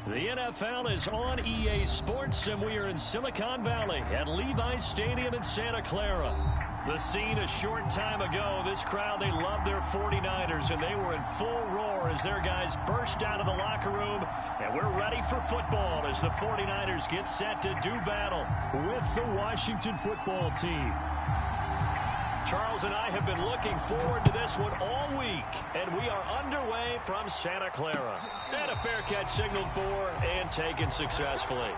The NFL is on EA Sports, and we are in Silicon Valley at Levi's Stadium in Santa Clara. The scene a short time ago, this crowd, they love their 49ers, and they were in full roar as their guys burst out of the locker room. And we're ready for football as the 49ers get set to do battle with the Washington football team. Charles and I have been looking forward to this one all week, and we are underway from Santa Clara. And a fair catch signaled for and taken successfully.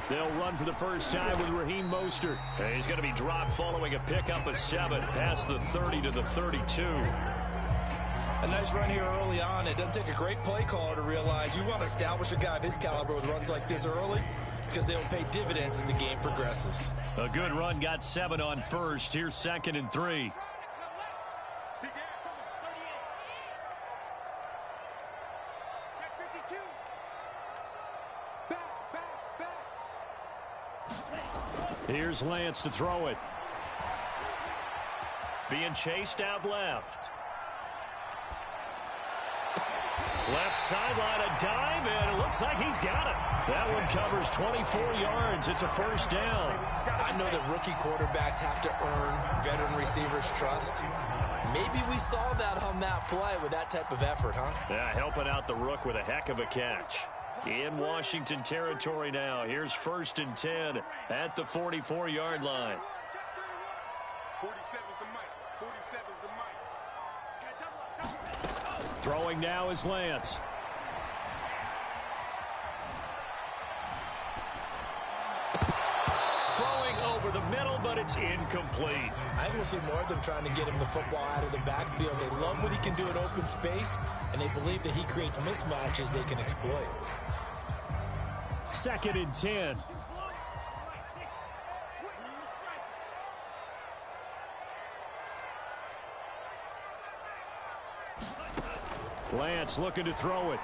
They'll run for the first time with Raheem Mostert. He's going to be dropped following a pickup of 7 past the 30 to the 32. A nice run here early on. It doesn't take a great play caller to realize you want to establish a guy of his caliber with runs like this early because they will pay dividends as the game progresses. A good run got 7 on first. Here's 2nd and 3. Here's Lance to throw it. Being chased out left. Left sideline, a dive, and it looks like he's got it. That one covers 24 yards. It's a first down. I know that rookie quarterbacks have to earn veteran receivers' trust. Maybe we saw that on that play with that type of effort, huh? Yeah, helping out the rook with a heck of a catch. In Washington territory now. Here's 1st and 10 at the 44-yard line. 47's the mic. 47's the mic. Throwing now is Lance. Throwing over the middle, but it's incomplete. I think we'll see more of them trying to get him the football out of the backfield. They love what he can do in open space, and they believe that he creates mismatches they can exploit. 2nd and 10. Lance looking to throw it.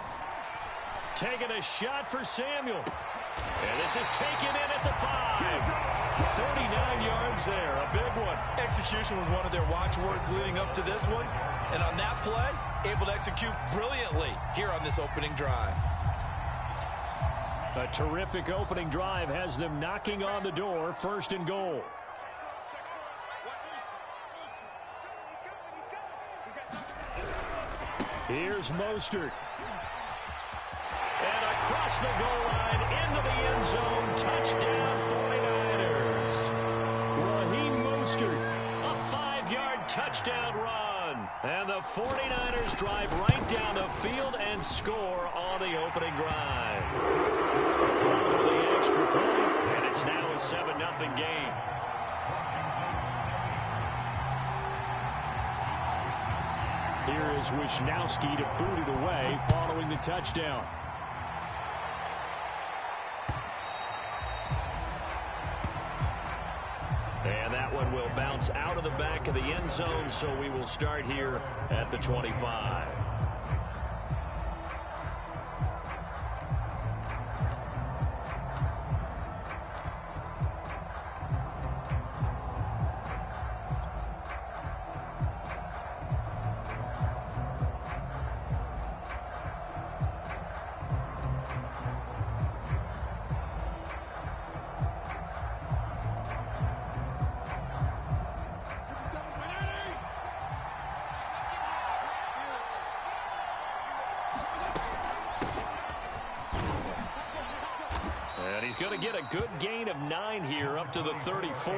Taking a shot for Samuel. And this is taken in at the 5. 39 yards there, a big one. Execution was one of their watchwords leading up to this one. And on that play, able to execute brilliantly here on this opening drive. A terrific opening drive has them knocking on the door, 1st and goal. Here's Mostert. And across the goal line into the end zone. Touchdown 49ers. Raheem Mostert, a 5-yard touchdown run. And the 49ers drive right down the field and score on the opening drive. The extra point, and it's now a 7-0 game. Here is Wisnowski to boot it away following the touchdown. And that one will bounce out of the back of the end zone, so we will start here at the 25. He's going to get a good gain of 9 here up to the 34.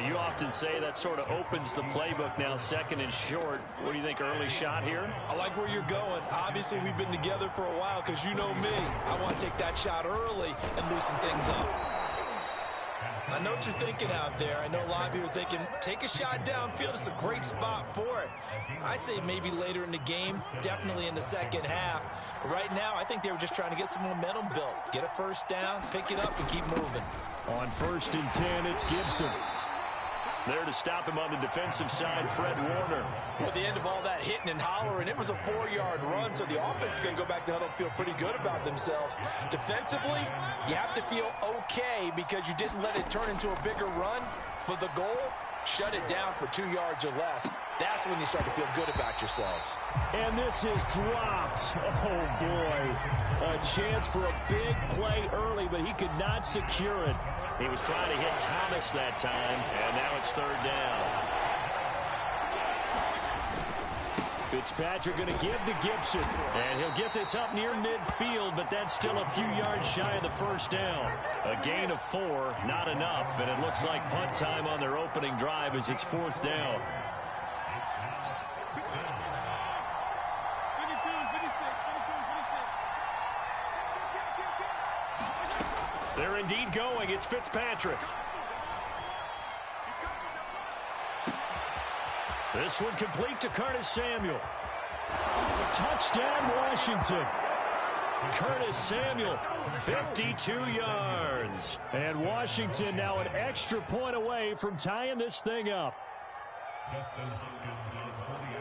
You often say that sort of opens the playbook now, 2nd and short. What do you think, early shot here? I like where you're going. Obviously, we've been together for a while because you know me. I want to take that shot early and loosen things up. I know what you're thinking out there. I know a lot of you are thinking, take a shot downfield. It's a great spot for it. I'd say maybe later in the game, definitely in the second half. But right now, I think they were just trying to get some momentum built. Get a first down, pick it up, and keep moving. On 1st and 10, it's Gibson. There to stop him on the defensive side, Fred Warner. Well, at the end of all that hitting and hollering, it was a 4-yard run, so the offense is going to go back to huddle and feel pretty good about themselves. Defensively, you have to feel okay because you didn't let it turn into a bigger run, but the goal, shut it down for 2 yards or less. That's when you start to feel good about yourselves. And this is dropped. Oh, boy. A chance for a big play early, but he could not secure it. He was trying to hit Thomas that time, and now it's 3rd down. Fitzpatrick going to give to Gibson. And he'll get this up near midfield, but that's still a few yards shy of the 1st down. A gain of 4, not enough, and it looks like punt time on their opening drive as it's 4th down. They're indeed going. It's Fitzpatrick. This one complete to Curtis Samuel. Touchdown, Washington. Curtis Samuel, 52 yards. And Washington now an extra point away from tying this thing up.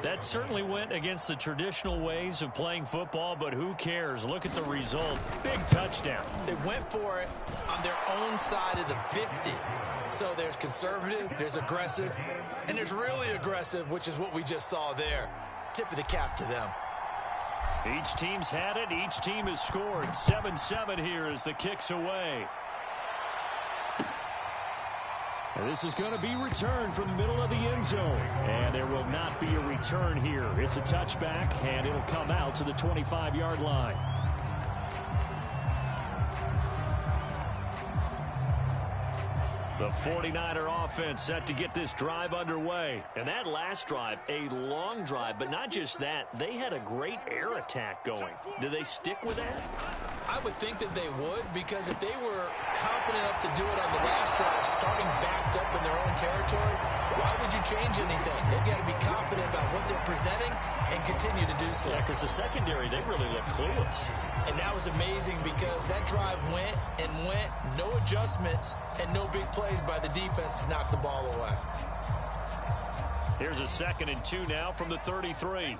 That certainly went against the traditional ways of playing football, but who cares? Look at the result. Big touchdown. They went for it on their own side of the 50. So there's conservative, there's aggressive, and there's really aggressive, which is what we just saw there. Tip of the cap to them. Each team's had it. Each team has scored. 7-7 here as the kick's away. And this is going to be returned from the middle of the end zone. And there will not be a return here. It's a touchback, and it'll come out to the 25-yard line. The 49er offense set to get this drive underway. And that last drive, a long drive, but not just that. They had a great air attack going. Do they stick with that? I would think that they would, because if they were confident enough to do it on the last drive, starting backed up in their own territory, why would you change anything? They've got to be confident about what they're presenting and continue to do so. Yeah, because the secondary, they really look clueless. And that was amazing because that drive went and went, no adjustments, and no big plays by the defense to knock the ball away. Here's a 2nd and 2 now from the 33.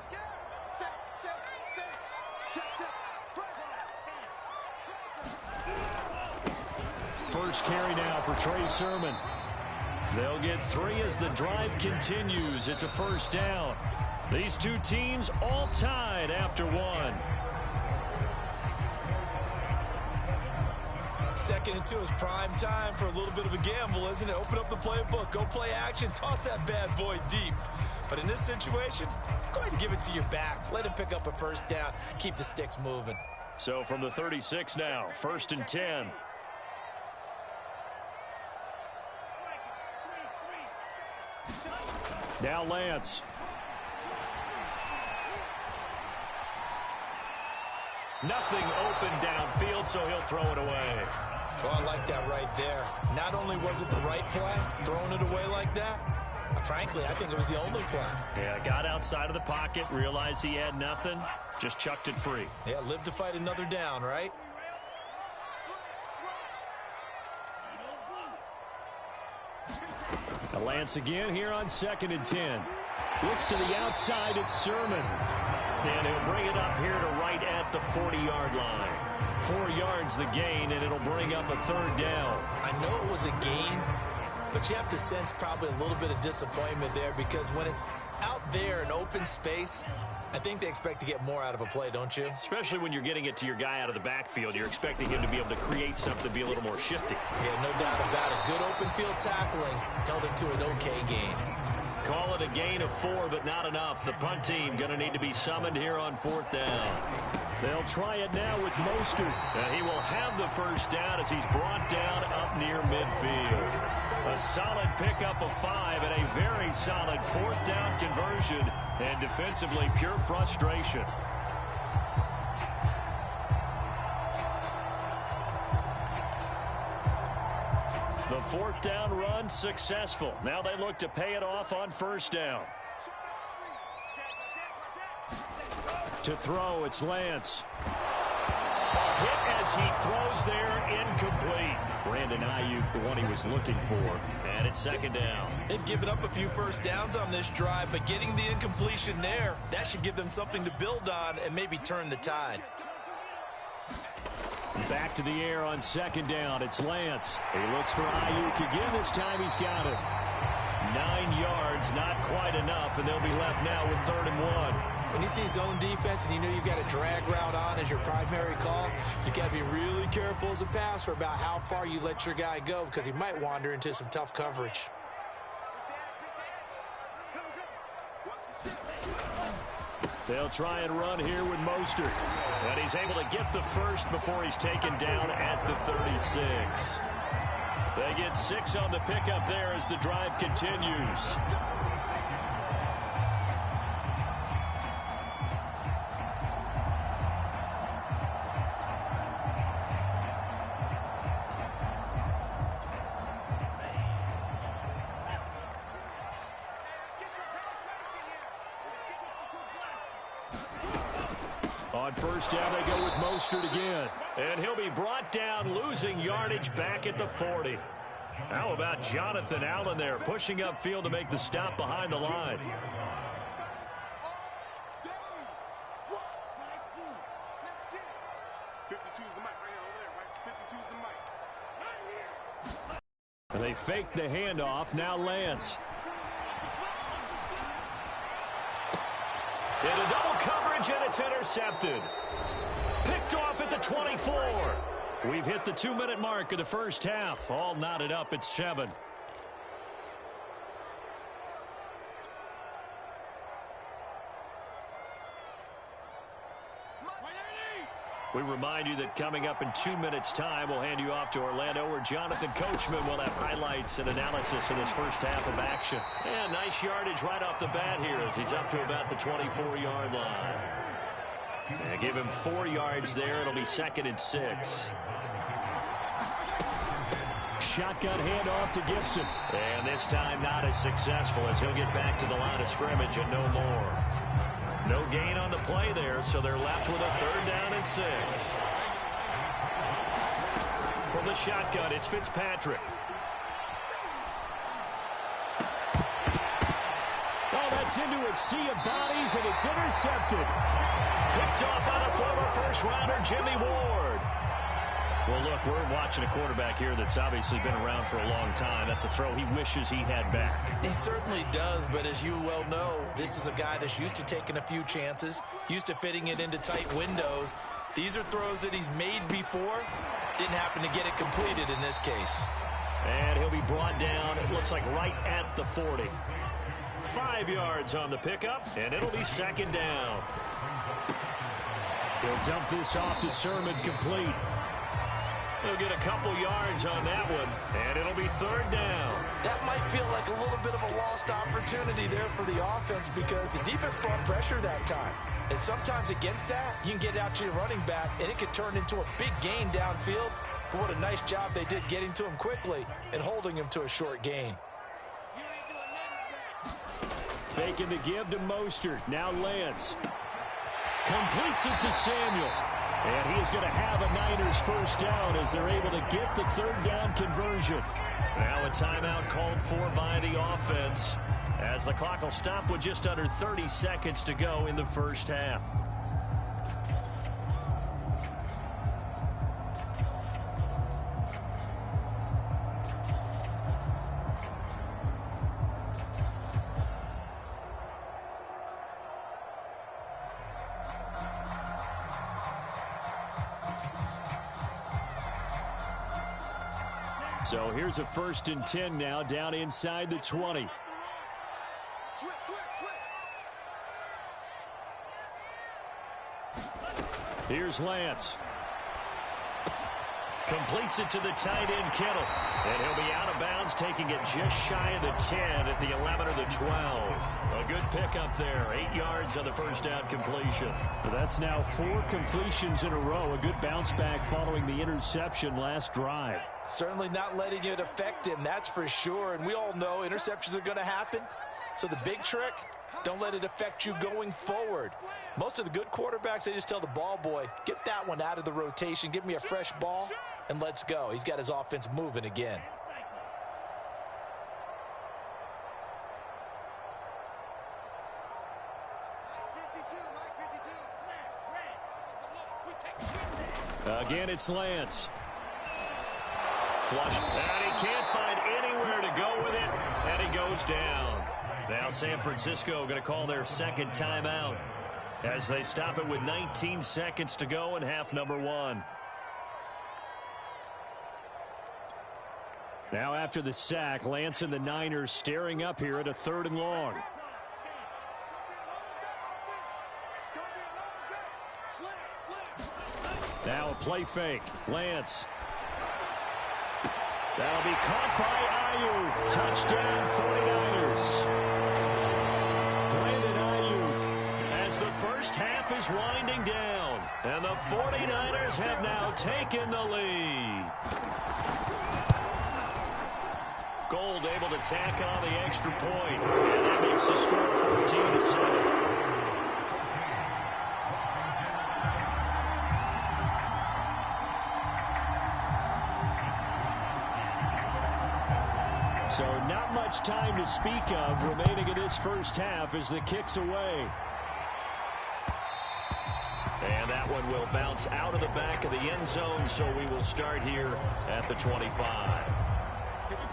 First carry now for Trey Sermon. They'll get 3 as the drive continues. It's a 1st down. These two teams all tied after 1. 2nd and 2 is prime time for a little bit of a gamble, isn't it? Open up the playbook, go play action, toss that bad boy deep. But in this situation, go ahead and give it to your back. Let him pick up a 1st down, keep the sticks moving. So from the 36 now, 1st and 10. Now Lance. Nothing open downfield, so he'll throw it away. Oh, I like that right there. Not only was it the right play, throwing it away like that, frankly, I think it was the only play. Yeah, got outside of the pocket, realized he had nothing, just chucked it free. Yeah, live to fight another down, right? A Lance again here on 2nd and 10. This to the outside, it's Sermon. And he'll bring it up here to right at the 40-yard line. 4 yards the gain, and it'll bring up a 3rd down. I know it was a gain, but you have to sense probably a little bit of disappointment there because when it's out there in open space, I think they expect to get more out of a play, don't you? Especially when you're getting it to your guy out of the backfield. You're expecting him to be able to create something, be a little more shifty. Yeah, no doubt about it. Good open field tackling held it to an okay gain. Call it a gain of 4, but not enough. The punt team going to need to be summoned here on 4th down. They'll try it now with Mostert. And he will have the 1st down as he's brought down up near midfield. A solid pickup of 5 and a very solid 4th down conversion. And defensively, pure frustration. The 4th down run successful. Now they look to pay it off on 1st down. To throw, it's Lance. A hit as he throws there, incomplete. Brandon Ayuk, the one he was looking for. And it's 2nd down. They've given up a few first downs on this drive, but getting the incompletion there, that should give them something to build on and maybe turn the tide. Back to the air on 2nd down. It's Lance. He looks for Ayuk again. This time he's got it. 9 yards, not quite enough, and they'll be left now with 3rd and 1. When you see zone defense and you know you've got a drag route on as your primary call, you've got to be really careful as a passer about how far you let your guy go because he might wander into some tough coverage. They'll try and run here with Mostert. And he's able to get the first before he's taken down at the 36. They get 6 on the pickup there as the drive continues. On 1st down, they go with Mostert again. And he'll be brought down, losing yardage back at the 40. How about Jonathan Allen there, pushing upfield to make the stop behind the line. And they fake the handoff. Now Lance. Into double coverage, and it's intercepted. Picked off at the 24. We've hit the 2-minute mark of the first half. All knotted up at 7. We remind you that coming up in 2 minutes' time, we'll hand you off to Orlando, where Jonathan Coachman will have highlights and analysis in his first half of action. And nice yardage right off the bat here as he's up to about the 24-yard line. And give him 4 yards there. It'll be 2nd and 6. Shotgun handoff to Gibson. And this time not as successful as he'll get back to the line of scrimmage and no more. No gain on the play there, so they're left with a 3rd down and 6. From the shotgun, it's Fitzpatrick. Oh, that's into a sea of bodies, and it's intercepted. Picked off by the former first-rounder, Jimmy Ward. Well, look, we're watching a quarterback here that's obviously been around for a long time. That's a throw he wishes he had back. He certainly does, but as you well know, this is a guy that's used to taking a few chances, used to fitting it into tight windows. These are throws that he's made before. Didn't happen to get it completed in this case. And he'll be brought down, it looks like right at the 40. 5 yards on the pickup, and it'll be 2nd down. He'll dump this off to Sermon, complete. He'll get a couple yards on that one, and it'll be 3rd down. That might feel like a little bit of a lost opportunity there for the offense because the defense brought pressure that time. And sometimes against that, you can get out to your running back, and it could turn into a big gain downfield. But what a nice job they did getting to him quickly and holding him to a short gain. Faking the give to Mostert. Now Lance. Completes it to Samuel. And he is going to have a Niners 1st down as they're able to get the 3rd down conversion. Now a timeout called for by the offense as the clock will stop with just under 30 seconds to go in the first half. So here's a 1st and 10 now down inside the 20. Here's Lance. Completes it to the tight end, Kittle. And he'll be out of bounds, taking it just shy of the 10 at the 11 or the 12. A good pickup there. 8 yards on the first down completion. That's now 4 completions in a row. A good bounce back following the interception last drive. Certainly not letting it affect him, that's for sure. And we all know interceptions are going to happen. So the big trick, don't let it affect you going forward. Most of the good quarterbacks, they just tell the ball boy, get that one out of the rotation, give me a fresh ball, and let's go. He's got his offense moving again. Again, it's Lance. Flush, and he can't find anywhere to go with it, and he goes down. Now San Francisco going to call their second timeout as they stop it with 19 seconds to go in half number 1. Now after the sack, Lance and the Niners staring up here at a 3rd and long. Now a play fake. Lance. That'll be caught by Ayuk. Touchdown 49ers. Brandon Ayuk as the first half is winding down. And the 49ers have now taken the lead. Gold able to tack on the extra point. And that makes the score 14-7. So not much time to speak of remaining in this first half as the kick's away. And that one will bounce out of the back of the end zone, so we will start here at the 25.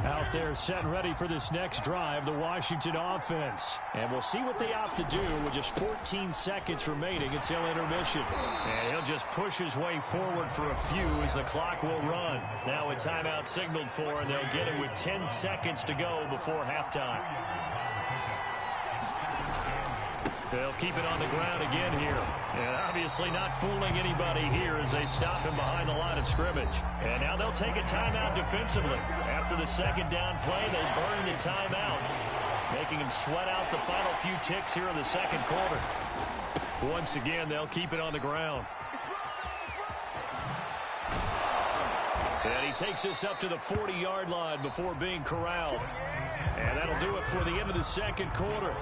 Out there set and ready for this next drive, the Washington offense. And we'll see what they opt to do with just 14 seconds remaining until intermission. And he'll just push his way forward for a few as the clock will run. Now a timeout signaled for, and they'll get it with 10 seconds to go before halftime. They'll keep it on the ground again here. And obviously not fooling anybody here as they stop him behind the line of scrimmage. And now they'll take a timeout defensively. After the second down play, they burn the timeout, making him sweat out the final few ticks here in the second quarter. Once again, they'll keep it on the ground. And he takes this up to the 40-yard line before being corralled. And that'll do it for the end of the second quarter.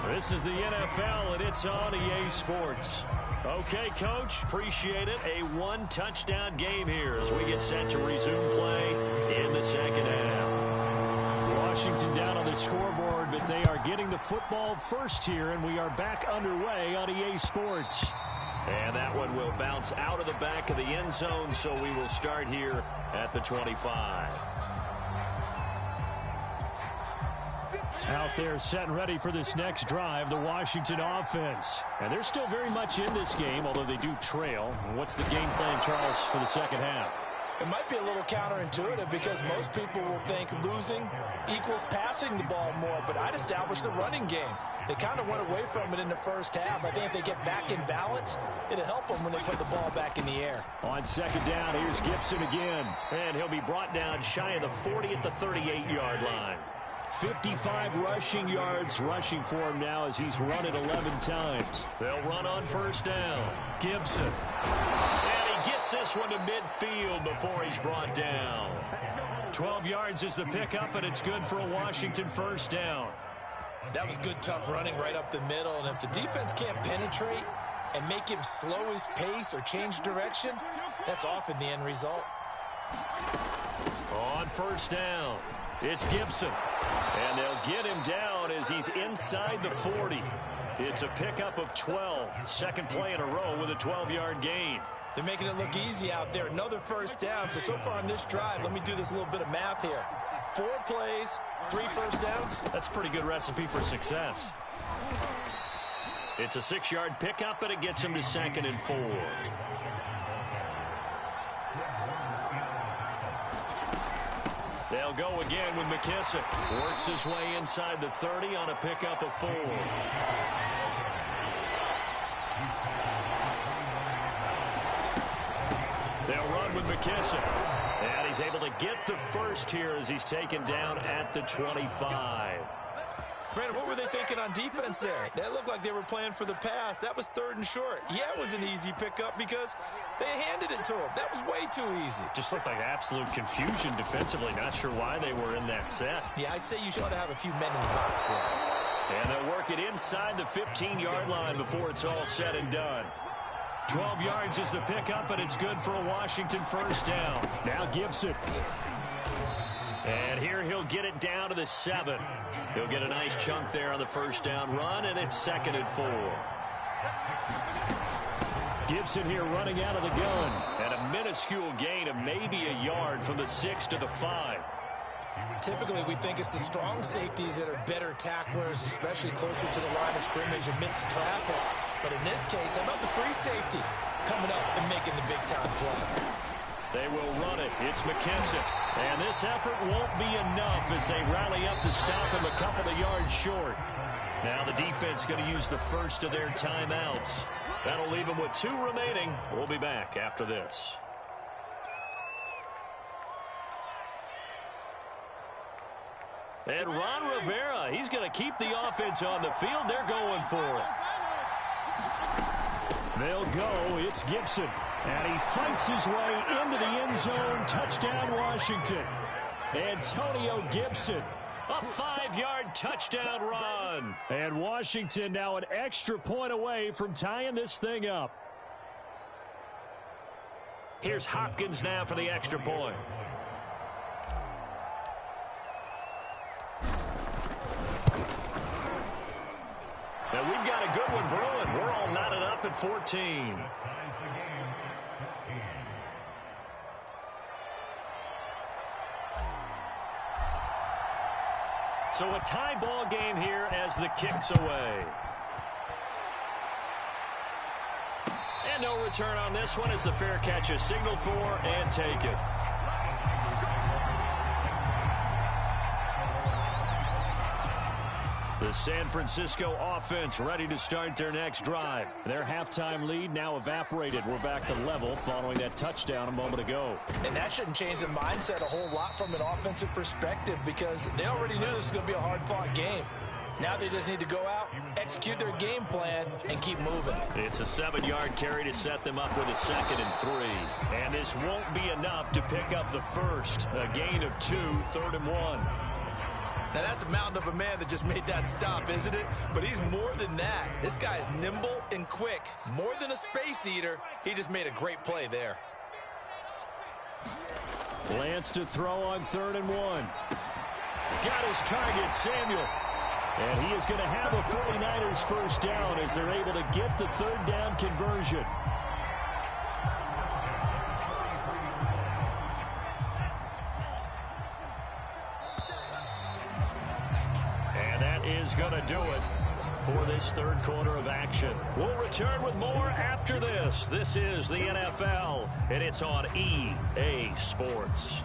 This is the NFL, and it's on EA Sports. Okay, Coach, appreciate it. A 1-touchdown game here as we get set to resume play in the second half. Washington down on the scoreboard, but they are getting the football first here, and we are back underway on EA Sports. And that one will bounce out of the back of the end zone, so we will start here at the 25. Out there set and ready for this next drive, the Washington offense. And they're still very much in this game, although they do trail. What's the game plan, Charles, for the second half? It might be a little counterintuitive because most people will think losing equals passing the ball more, but I'd establish the running game. They kind of went away from it in the first half. I think if they get back in balance, it'll help them when they put the ball back in the air. On second down, here's Gibson again. And he'll be brought down shy of the 40 at the 38-yard line. 55 rushing yards rushing for him now as he's run it 11 times. They'll run on first down. Gibson. And he gets this one to midfield before he's brought down. 12 yards is the pickup, and it's good for a Washington first down. That was good, tough running right up the middle. And if the defense can't penetrate and make him slow his pace or change direction, that's often the end result. On first down, it's Gibson. And they'll get him down as he's inside the 40. It's a pickup of 12. Second play in a row with a 12-yard gain. They're making it look easy out there. Another first down. So far on this drive, let me do this little bit of math here. 4 plays, 3 first downs. That's a pretty good recipe for success. It's a 6-yard pickup, and it gets him to 2nd and 4. They'll go again with McKissick. Works his way inside the 30 on a pickup of 4. They'll run with McKissick. And he's able to get the first here as he's taken down at the 25. Brandon, what were they thinking on defense there? That looked like they were playing for the pass. That was 3rd and short. Yeah, it was an easy pickup because they handed it to him. That was way too easy. Just looked like absolute confusion defensively. Not sure why they were in that set. Yeah, I'd say you should have a few men in the box there. And they'll work it inside the 15-yard line before it's all said and done. 12 yards is the pickup, and it's good for a Washington first down. Now Gibson. And here he'll get it down to the 7. He'll get a nice chunk there on the first down run, and it's 2nd and 4. Gibson here running out of the gun. And a minuscule gain of maybe a yard from the 6 to the 5. Typically, we think it's the strong safeties that are better tacklers, especially closer to the line of scrimmage amidst traffic. But in this case, how about the free safety coming up and making the big-time play? They will run it. It's McKissick. And this effort won't be enough as they rally up to stop him a couple of yards short. Now the defense going to use the first of their timeouts. That'll leave them with 2 remaining. We'll be back after this. And Ron Rivera, he's going to keep the offense on the field. They're going for it. They'll go. It's Gibson. And he fights his way into the end zone. Touchdown, Washington. Antonio Gibson. A 5-yard touchdown run. And Washington now an extra point away from tying this thing up. Here's Hopkins now for the extra point. Now we've got a good one brewing. We're all knotted up at 14. So a tie ball game here as the kick's away. And no return on this one as the fair catch is signaled for and taken. The San Francisco offense ready to start their next drive. Their halftime lead now evaporated. We're back to level following that touchdown a moment ago. And that shouldn't change the mindset a whole lot from an offensive perspective because they already knew this was going to be a hard-fought game. Now they just need to go out, execute their game plan, and keep moving. It's a 7-yard carry to set them up with a 2nd and 3. And this won't be enough to pick up the first. A gain of 2, 3rd and 1. Now, that's a mountain of a man that just made that stop, isn't it? But he's more than that. This guy's nimble and quick. More than a space eater, he just made a great play there. Lance to throw on 3rd and 1. Got his target, Samuel. And he is going to have a 49ers first down as they're able to get the 3rd down conversion. Is going to do it for this 3rd quarter of action. We'll return with more after this. This is the NFL, and it's on EA Sports.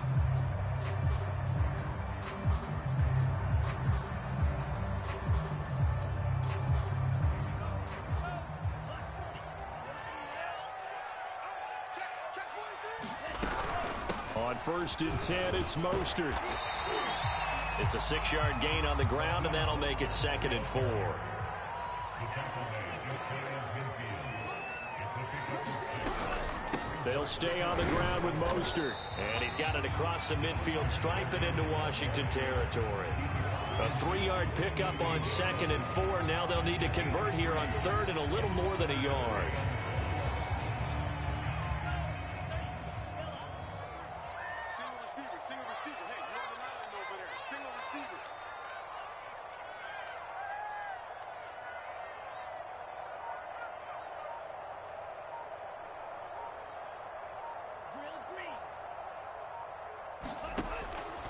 On 1st and 10, it's Mostert. It's a 6-yard gain on the ground, and that'll make it 2nd and 4. They'll stay on the ground with Mostert. And he's got it across the midfield stripe and into Washington territory. A 3-yard pickup on 2nd and 4. Now they'll need to convert here on 3rd and a little more than a yard. Single receiver. Hey, you're on the line over there. Single receiver.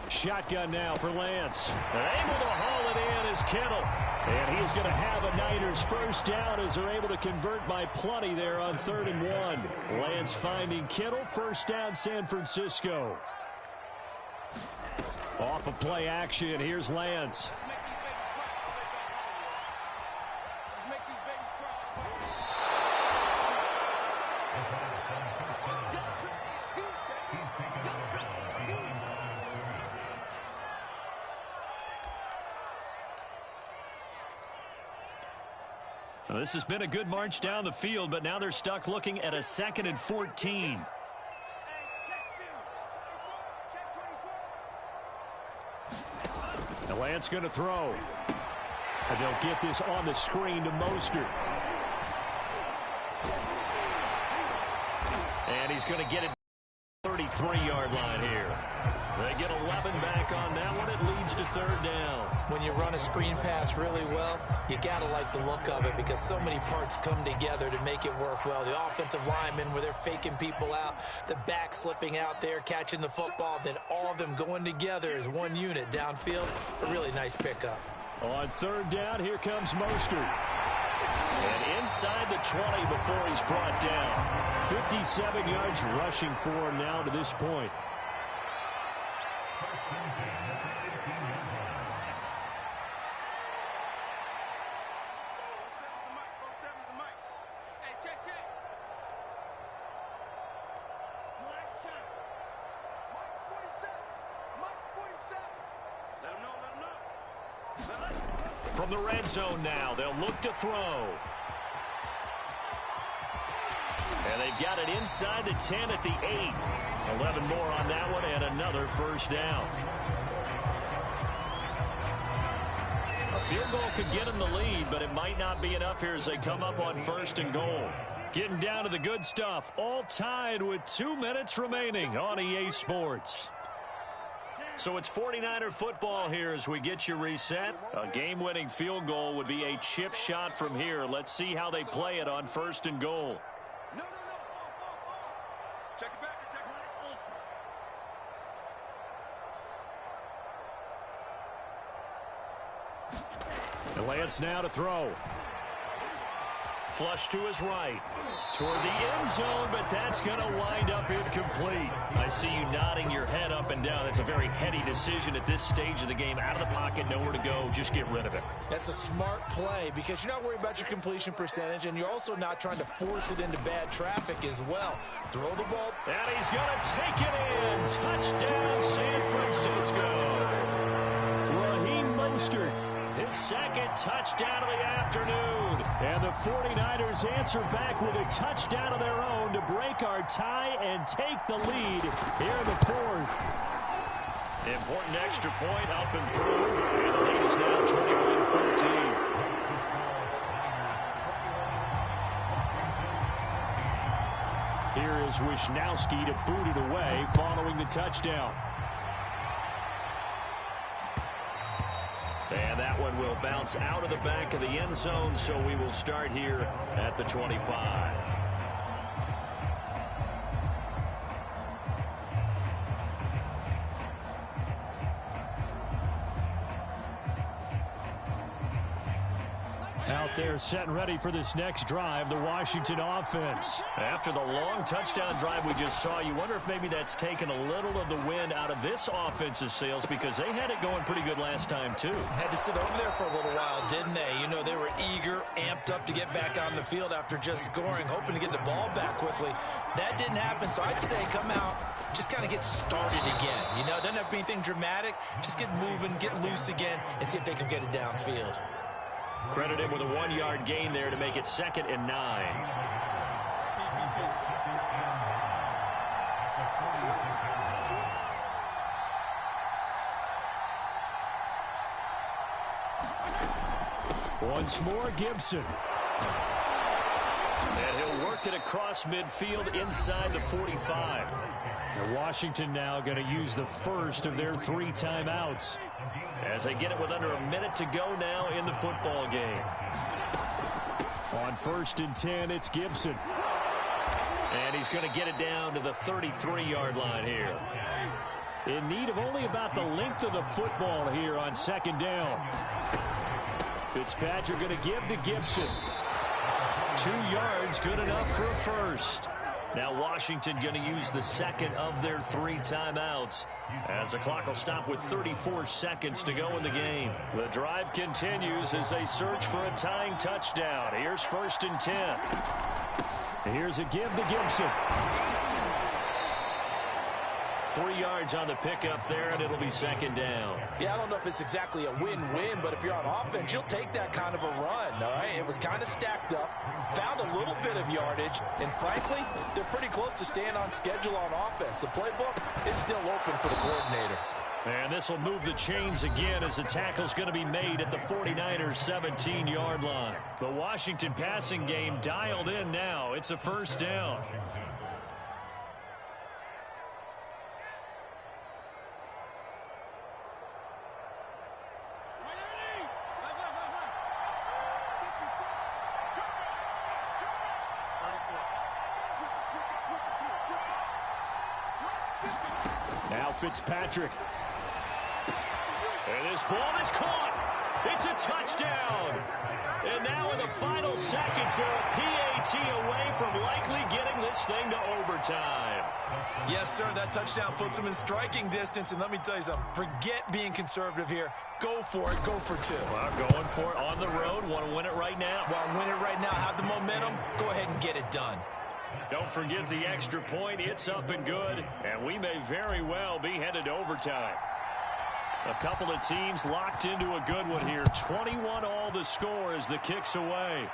Shotgun now for Lance. Able to haul it in is Kittle. And he is going to have a Niners first down as they're able to convert by plenty there on 3rd and 1. Lance finding Kittle. First down, San Francisco. Off of play action, here's Lance. Well, this has been a good march down the field, but now they're stuck looking at a 2nd and 14. And Lance going to throw. And they'll get this on the screen to Mostert. And he's going to get it 33-yard line here. They get 11 back on that one. It leads to 3rd down. When you run a screen pass really well, you got to like the look of it because so many parts come together to make it work well. The offensive linemen where they're faking people out, the back slipping out there, catching the football, then all of them going together as one unit downfield. A really nice pickup. On 3rd down, here comes Mostert. And inside the 20 before he's brought down. 57 yards rushing for him now to this point. From the red zone now, they'll look to throw. And they've got it inside the 10 at the 8. 11 more on that one and another 1st down. A field goal could get them the lead, but it might not be enough here as they come up on 1st and goal. Getting down to the good stuff, all tied with 2 minutes remaining on EA Sports. So it's 49er football here as we get you reset. A game-winning field goal would be a chip shot from here. Let's see how they play it on 1st and goal. No. Check it back. Check it. And Lance now to throw. Flush to his right. Toward the end zone, but that's going to wind up incomplete. I see you nodding your head up and down. It's a very heady decision at this stage of the game. Out of the pocket, nowhere to go. Just get rid of it. That's a smart play because you're not worried about your completion percentage, and you're also not trying to force it into bad traffic as well. Throw the ball. And he's going to take it in. Touchdown, San Francisco. Raheem Mostert. His 2nd touchdown of the afternoon. And the 49ers answer back with a touchdown of their own to break our tie and take the lead here in the 4th. Important extra point up and through. And the lead is now 21-14. Here is Wisnowski to boot it away following the touchdown. And that one will bounce out of the back of the end zone, so we will start here at the 25. Out there set and ready for this next drive, the Washington offense. After the long touchdown drive we just saw, you wonder if maybe that's taken a little of the wind out of this offense's sails because they had it going pretty good last time, too. Had to sit over there for a little while, didn't they? You know, they were eager, amped up to get back on the field after just scoring, hoping to get the ball back quickly. That didn't happen, so I'd say come out, just kind of get started again. You know, it doesn't have to be anything dramatic. Just get moving, get loose again, and see if they can get it downfield. Credit him with a 1-yard gain there to make it 2nd and 9. Once more, Gibson. And he'll work it across midfield inside the 45. And Washington now going to use the first of their 3 timeouts. As they get it with under a minute to go now in the football game. On 1st and 10, it's Gibson. And he's going to get it down to the 33-yard line here. In need of only about the length of the football here on 2nd down. Fitzpatrick going to give to Gibson. 2 yards, good enough for a first. Now Washington going to use the 2nd of their 3 timeouts as the clock will stop with 34 seconds to go in the game. The drive continues as they search for a tying touchdown. Here's 1st and 10. Here's a give to Gibson. 3 yards on the pickup there, and it'll be second down. Yeah, I don't know if it's exactly a win-win, but if you're on offense, you'll take that kind of a run, all right? It was kind of stacked up, found a little bit of yardage, and frankly, they're pretty close to staying on schedule on offense. The playbook is still open for the coordinator. And this will move the chains again as the tackle's going to be made at the 49ers 17-yard line. The Washington passing game dialed in now. It's a first down. Now Fitzpatrick. And this ball is caught. It's a touchdown. And now in the final seconds, they're a PAT away from likely getting this thing to overtime. Yes, sir, that touchdown puts them in striking distance. And let me tell you something, forget being conservative here. Go for it, go for two. Well, going for it on the road. Want to win it right now? Well, win it right now, have the momentum, go ahead and get it done. Don't forget the extra point. It's up and good. And we may very well be headed to overtime. A couple of teams locked into a good one here. 21 all the score as the kick's away.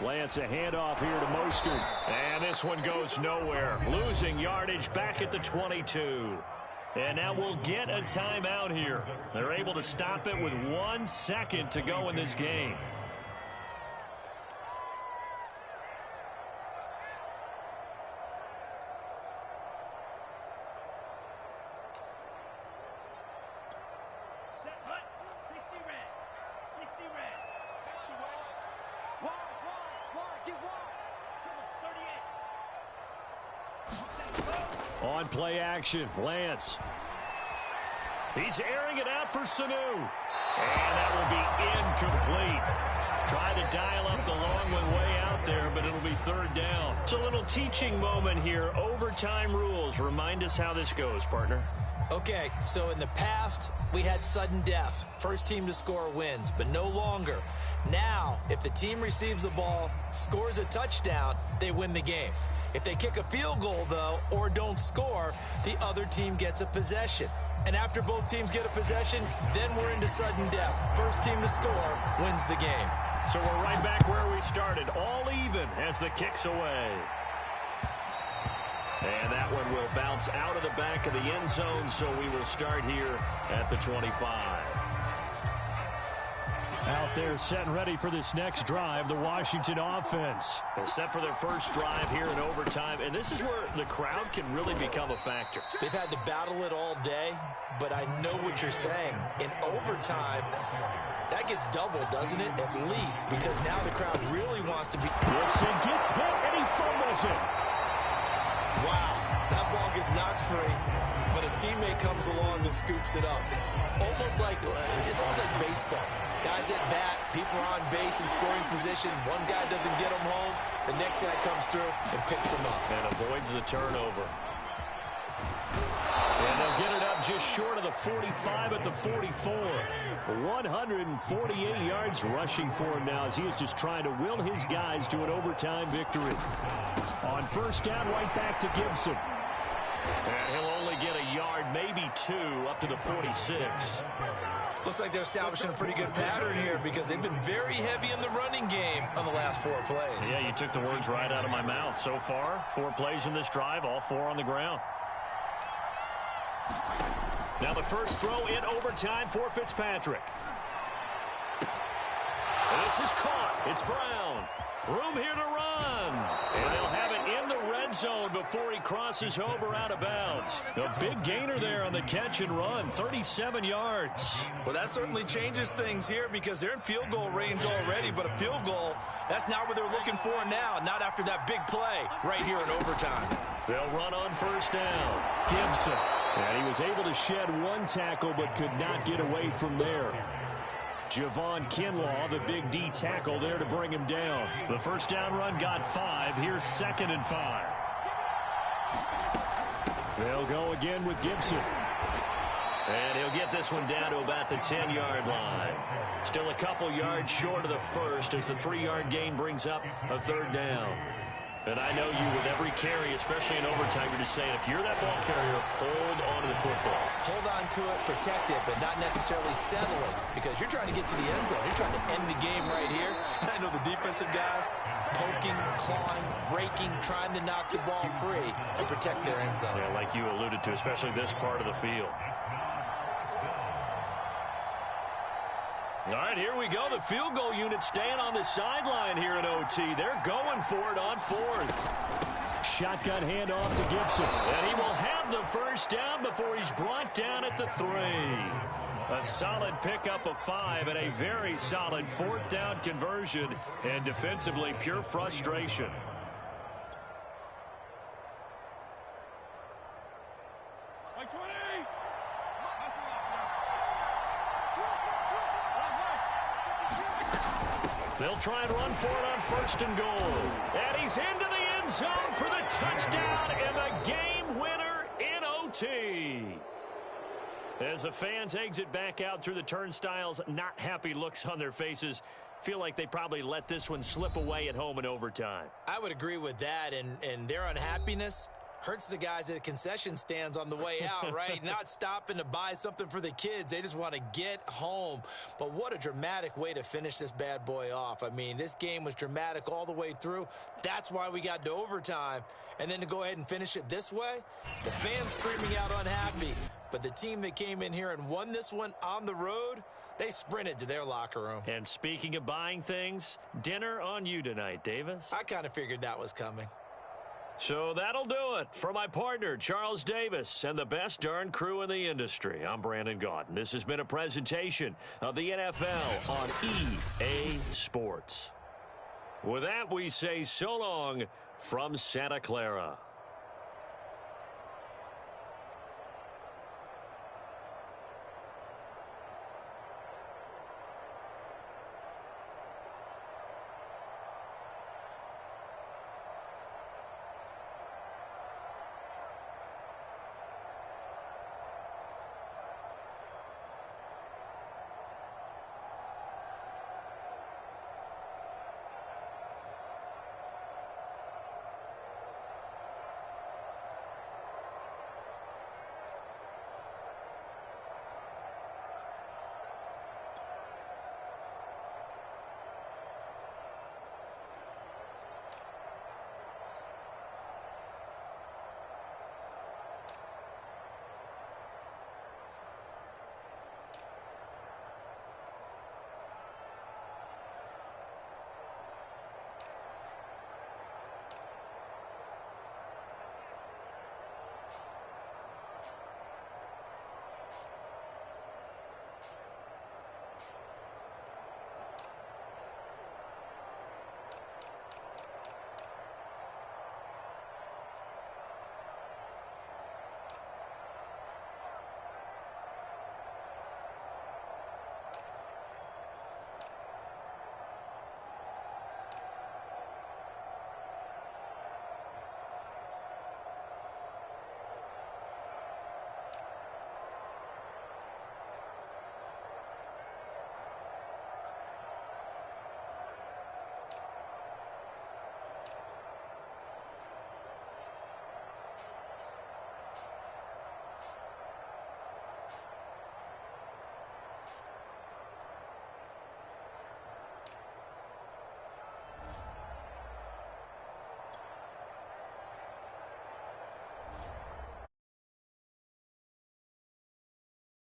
Lance, a handoff here to Mostert. And this one goes nowhere. Losing yardage back at the 22. And now we'll get a timeout here. They're able to stop it with 1 second to go in this game. On play action, Lance. He's airing it out for Sanu. And that will be incomplete. Trying to dial up the long one way out there, but it'll be third down. It's a little teaching moment here. Overtime rules. Remind us how this goes, partner. Okay, so in the past, we had sudden death. First team to score wins, but no longer. Now, if the team receives the ball, scores a touchdown, they win the game. If they kick a field goal, though, or don't score, the other team gets a possession. And after both teams get a possession, then we're into sudden death. First team to score wins the game. So we're right back where we started, all even as the kick's away. And that one will bounce out of the back of the end zone, so we will start here at the 25. Out there set and ready for this next drive, the Washington offense. Set for their first drive here in overtime, and this is where the crowd can really become a factor. They've had to battle it all day, but I know what you're saying. In overtime, that gets doubled, doesn't it? At least, because now the crowd really wants to be... Gibson gets hit, and he fumbles it. Wow, that ball gets knocked free, but a teammate comes along and scoops it up. It's almost like baseball. Guys at bat, people are on base in scoring position. One guy doesn't get them home. The next guy comes through and picks them up. And avoids the turnover. And they'll get it up just short of the 45 at the 44. 148 yards rushing for him now as he is just trying to will his guys to an overtime victory. On first down, right back to Gibson. And he'll only get a yard, maybe two, up to the 46. Looks like they're establishing a pretty good pattern here because they've been very heavy in the running game on the last 4 plays. Yeah, you took the words right out of my mouth. So far, 4 plays in this drive, all 4 on the ground. Now the first throw in overtime for Fitzpatrick. This is caught. It's Brown. Room here to run. And they'll have it in the red zone before he crosses over out of bounds. A big gainer there on the catch and run, 37 yards. Well, that certainly changes things here because they're in field goal range already, but a field goal, that's not what they're looking for now, not after that big play right here in overtime. They'll run on first down. Gibson And he was able to shed one tackle but could not get away from there. Javon Kinlaw, the big D tackle there to bring him down. The first down run got 5. Here's 2nd and 5. They'll go again with Gibson. And he'll get this one down to about the 10-yard line. Still a couple yards short of the first as the 3-yard gain brings up a 3rd down. And I know you, with every carry, especially in overtime, you're just saying, if you're that ball carrier, hold on to the football. Hold on to it, protect it, but not necessarily settle it, because you're trying to get to the end zone. You're trying to end the game right here. And I know the defensive guys poking, clawing, raking, trying to knock the ball free and protect their end zone. Yeah, like you alluded to, especially this part of the field. All right, here we go. The field goal unit staying on the sideline here in OT. They're going for it on 4th. Shotgun handoff to Gibson. And he will have the first down before he's brought down at the 3. A solid pickup of 5 and a very solid 4th down conversion. And defensively, pure frustration. They'll try and run for it on 1st and goal. And he's into the end zone for the touchdown and the game winner in OT. As the fans exit back out through the turnstiles, not happy looks on their faces. Feel like they probably let this one slip away at home in overtime. I would agree with that, and their unhappiness hurts the guys at the concession stands on the way out, right? Not stopping to buy something for the kids. They just want to get home. But what a dramatic way to finish this bad boy off. I mean, this game was dramatic all the way through. That's why we got to overtime. And then to go ahead and finish it this way, the fans screaming out unhappy. But the team that came in here and won this one on the road, they sprinted to their locker room. And speaking of buying things, dinner on you tonight, Davis. I kind of figured that was coming. So that'll do it for my partner, Charles Davis, and the best darn crew in the industry. I'm Brandon Gaudin. This has been a presentation of the NFL on EA Sports. With that, we say so long from Santa Clara.